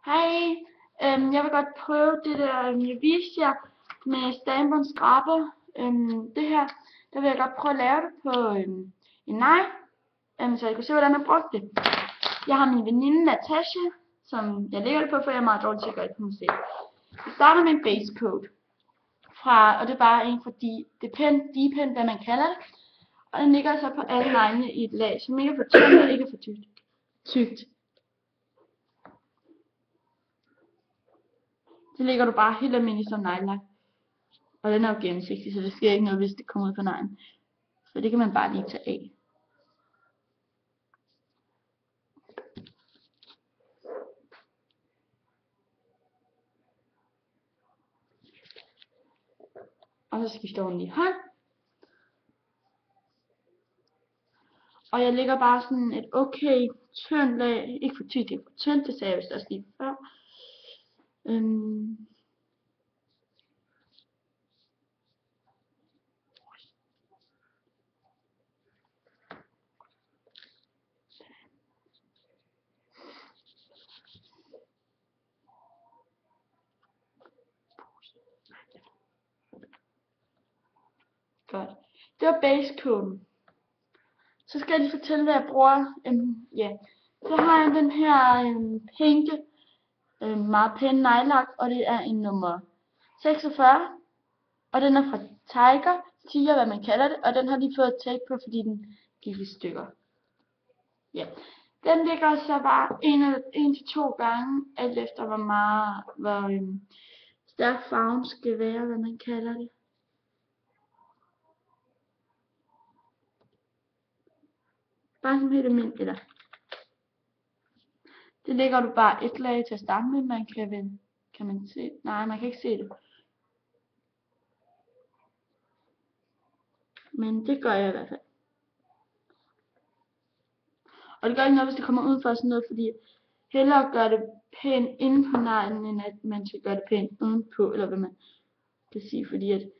Hej, jeg vil godt prøve det der, jeg viste jer med stamp skraber. Det her, der vil jeg godt prøve at lave det på en negl, så jeg kan se, hvordan jeg brugte det. Jeg har min veninde Natasha, som jeg lægger det på, for jeg er meget dårlig til at gøre det på mig selv. Vi starter med en base coat, og det er bare en fra D-pen, hvad man kalder det. Og den ligger så på alle neglene i et lag, som ikke er for tyndt og ikke er for tykt. Så lægger du bare helt almindeligt som neglelak. Og den er jo gennemsigtig, så det sker ikke noget, hvis det kommer ud fra neglen. Så det kan man bare lige tage af. Og så skifter hun lige hånd. Og jeg lægger bare sådan et okay tyndt lag, ikke for tykt, ikke for tyndt, det sagde jeg vist også lige før. Godt. Det var base coaten. Så skal jeg lige fortælle, hvad jeg bruger. Så har jeg den her pinke, meget pæne neglelak, og det er en nummer 46. Og den er fra Tiger, Tiger, hvad man kalder det, og den har lige fået tape på, fordi den gik i stykker. Ja. Den ligger så bare 1 til 2 gange, alt efter hvor stærk farven skal være, hvad man kalder det. Bare som helt almindeligt, eller. Det lægger du bare et lag til at starte med, kan man se, nej, man kan ikke se det. Men det gør jeg i hvert fald. Og det gør ikke noget, hvis det kommer ud for sådan noget, fordi hellere gøre det pænt inden på neglen, end at man skal gøre det pænt udenpå, eller hvad man kan sige, fordi at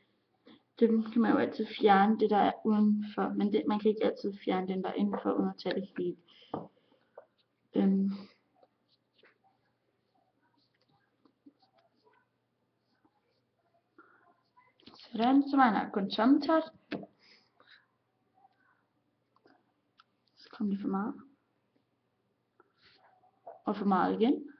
det kan man jo altid fjerne, det der er udenfor, men man kan ikke altid fjerne den der indenfor, uden at tage det helt. Sådan, så man har kun tommeltot. Så kommer det for meget. Og for meget igen.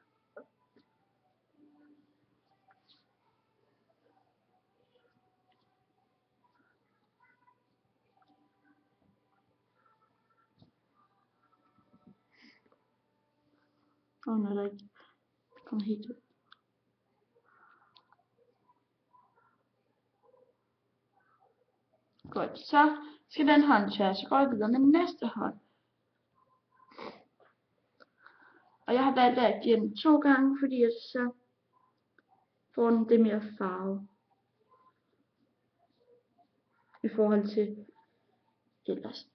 Og nu er der ikke kommet helt ud. Godt, så skal den hånd tørre, så går jeg videre med næste hånd. Og jeg har valgt at give den 2 gange, fordi at så får den det mere farve. I forhold til ellers.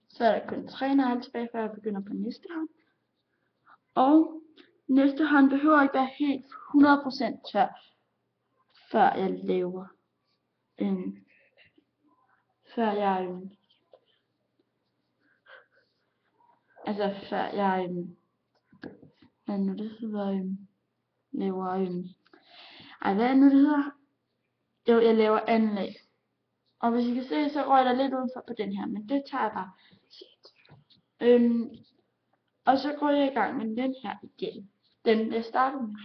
Så er der kun 3 negle tilbage, før jeg begynder på næste hånd. Og næste hånd behøver ikke være helt 100% tør, før jeg laver før jeg hvad nu det hedder, laver hvad er nu det hedder? Jo, jeg laver anlæg. Og hvis I kan se, så røg der lidt udenfor på den her, men det tager jeg bare. Og så går jeg i gang med den her igen. Den jeg starter med.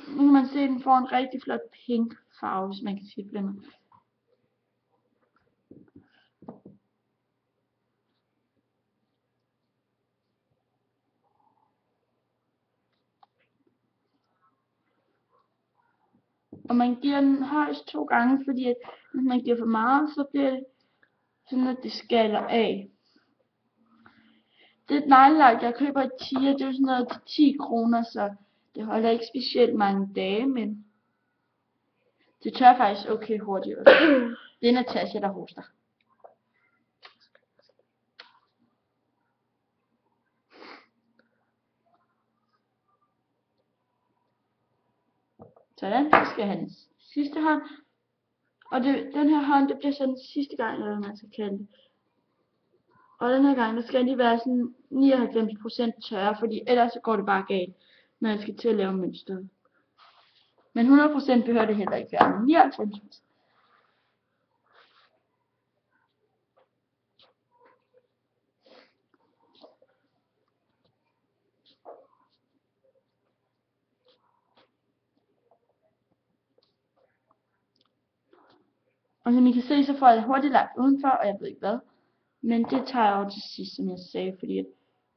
Nu kan man se, at den får en rigtig flot pink farve, hvis man kan sige det på den måde. Og man giver den højst 2 gange, fordi at hvis man giver for meget, så bliver det sådan, at det skaller af. Det er et neglelak, jeg køber i Tiger, det er sådan noget til 10 kroner, så det holder ikke specielt mange dage, men det tør faktisk okay hurtigt. Det er Natasha, der hoster. Sådan, så skal jeg have den sidste hånd. Og den her hånd, det bliver sådan sidste gang, eller hvad man skal kalde det. Og den her gang, der skal de være sådan 99% tørre, fordi ellers så går det bare galt, når jeg skal til at lave mønstret. Men 100% behøver det heller ikke være, men 99%. Og som I kan se, så får jeg hurtigt lagt udenfor, og jeg ved ikke hvad. Men det tager jeg over til sidst, som jeg sagde, fordi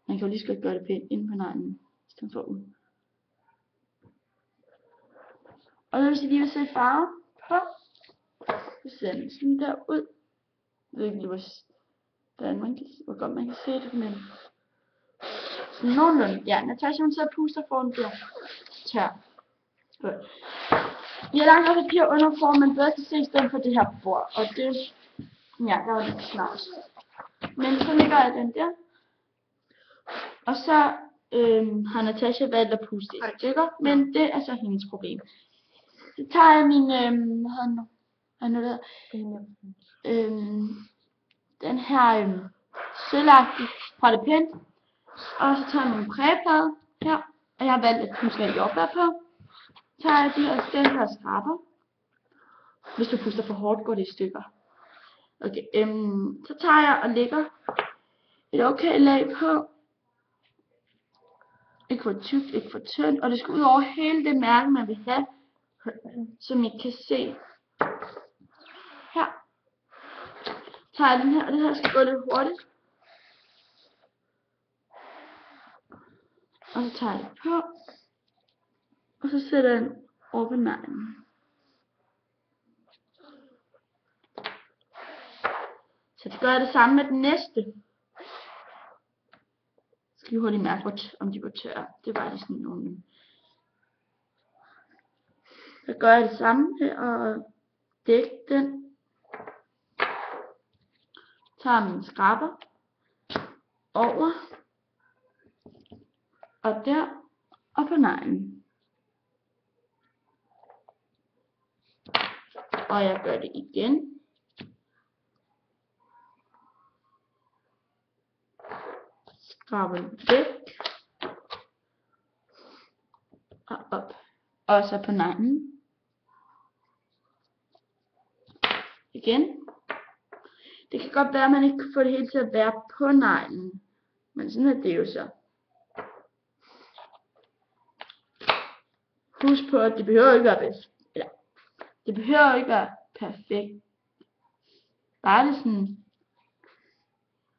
man kan jo lige så godt gøre det pænt inde på neglen, i stedet for ud. Og hvis I lige vil se farven på, så ser den sådan der ud. Jeg ved ikke lige, hvor godt man kan se det, men sådan nogenlunde. Ja, Natasha hun så puster for den der tør. Godt. Jeg har lagt noget papir under for, man bedre kan se i stedet for det her bord, og det, ja, der var lidt snavs. Men så lægger jeg den der. Og så har Natasha valgt at puste i stykker, men det er så hendes problem. Så tager jeg min, den her sølvagtige fra det pænt, og så tager jeg min prægeplade her, og jeg har valgt at puste jordbær på. Så tager jeg de og den her skraber. Hvis du puster for hårdt, går det i stykker. Okay, så tager jeg og lægger et okay lag på. Ikke for tykt, ikke for tyndt, og det skal ud over hele det mærke, man vil have, som I kan se her. Tager jeg den her, og det her skal gå lidt hurtigt. Og så tager jeg det på, og så sætter jeg den over på neglen. Så det gør jeg det samme med den næste. Skal vi hurtigt mærke, om de var tørre. Det var de sådan nogle. Så gør jeg det samme her og dækker den. Tager min skraber over og der og på neglen. Og jeg gør det igen. Skraber væk og op. Og så på neglen. Igen. Det kan godt være, at man ikke kan få det hele til at være på neglen. Men sådan er det jo så. Husk på, at det behøver ikke være bedst. Ja. Det behøver ikke være perfekt. Bare det sådan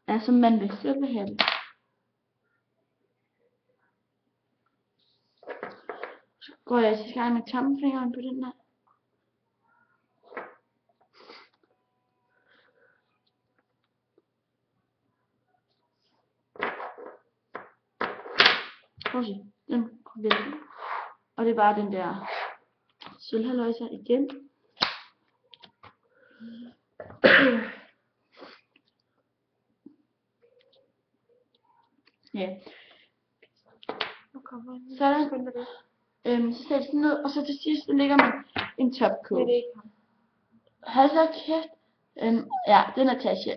er, som man vil selv vil have det. Så går jeg til gang med tommelfingeren på den her. Prøv at se, den vælter. Og det er bare den der sølvhaløjse igen. Ja. Sådan. Så sætter den ned, og så til sidst lægger man en topcoat. Hold da kæft. Ja, det er Natasha.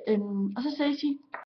Og så Stacy.